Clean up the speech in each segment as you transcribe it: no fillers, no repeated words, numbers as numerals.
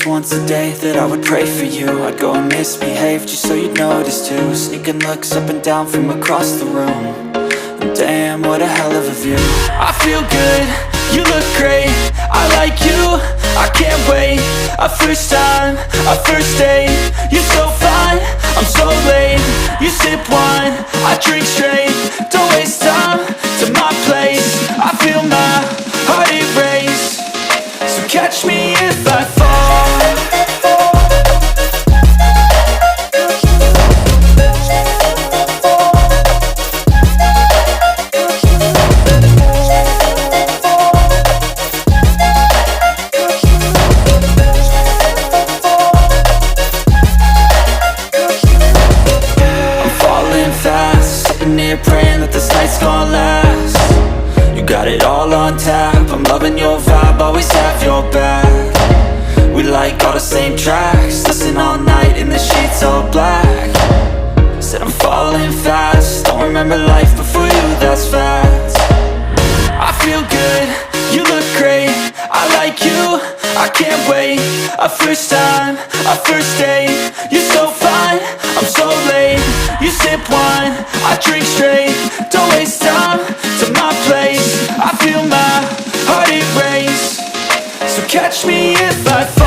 was once a day that I would pray for you. I'd go and misbehave just so you'd notice too. Sneaking looks up and down from across the room. And damn, what a hell of a view. I feel good, you look great, I like you, I can't wait. A first time, a first date, you're so fine, I'm so late. You sip wine, I drink straight, don't waste time to my place. I feel my heart erase, so catch me if I fall. Praying that this night's gonna last. You got it all on tap, I'm loving your vibe, always have your back. We like all the same tracks, listen all night in the sheets all black. Said I'm falling fast, don't remember life before you, that's fact. I feel good, you look great, I like you, I can't wait. A first time, a first date, you're so fine, I'm so late. You sip wine, I drink straight, don't waste time to my place. I feel my heart erase, so catch me if I fall.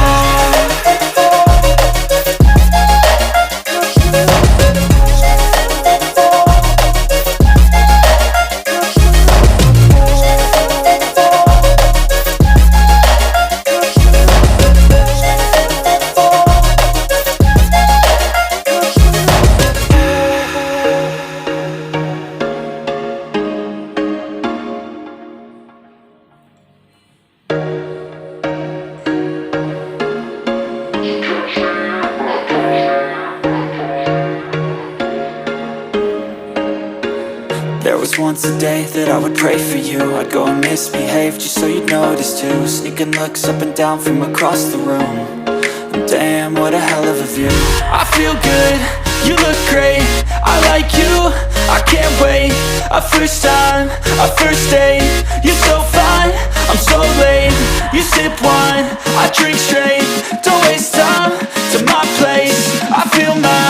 There was once a day that I would pray for you. I'd go and misbehave just so you'd notice too. Sneaking looks up and down from across the room. And damn, what a hell of a view. I feel good, you look great, I like you, I can't wait. A first time, a first date, you're so fine, I'm so late. You sip wine, I drink straight, don't waste time to my place. I feel my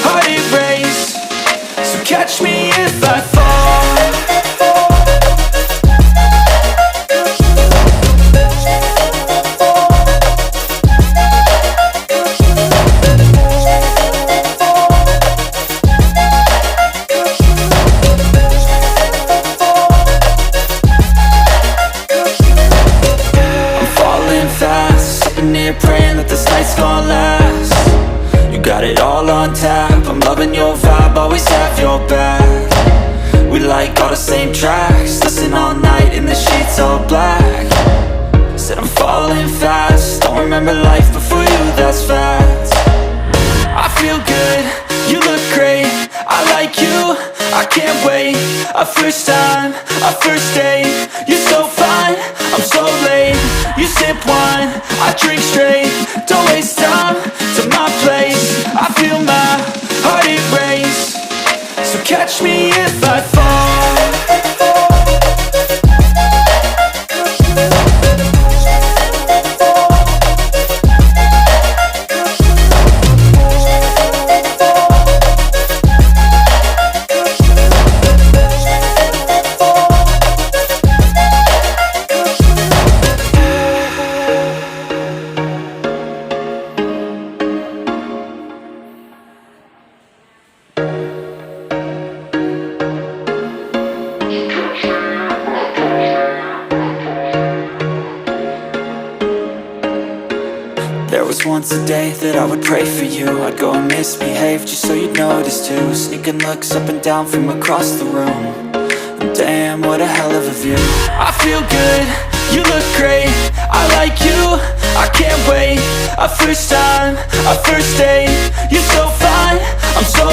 heart erase, so catch me if I fall. Praying that this night's gonna last. You got it all on tap, I'm loving your vibe, always have your back. We like all the same tracks, listen all night in the sheets all black. Said I'm falling fast, don't remember life before you, that's fact. I feel good, you look great, I like you, I can't wait. A first time, a first date, you're so fine, I'm so late. You sip wine, I drink straight, don't waste time to my place. I feel my heart erase, so catch me if I fall. There was once a day that I would pray for you. I'd go and misbehave just so you'd notice too. Sneaking looks up and down from across the room. And damn, what a hell of a view. I feel good, you look great, I like you, I can't wait. A first time, a first date, you're so fine, I'm so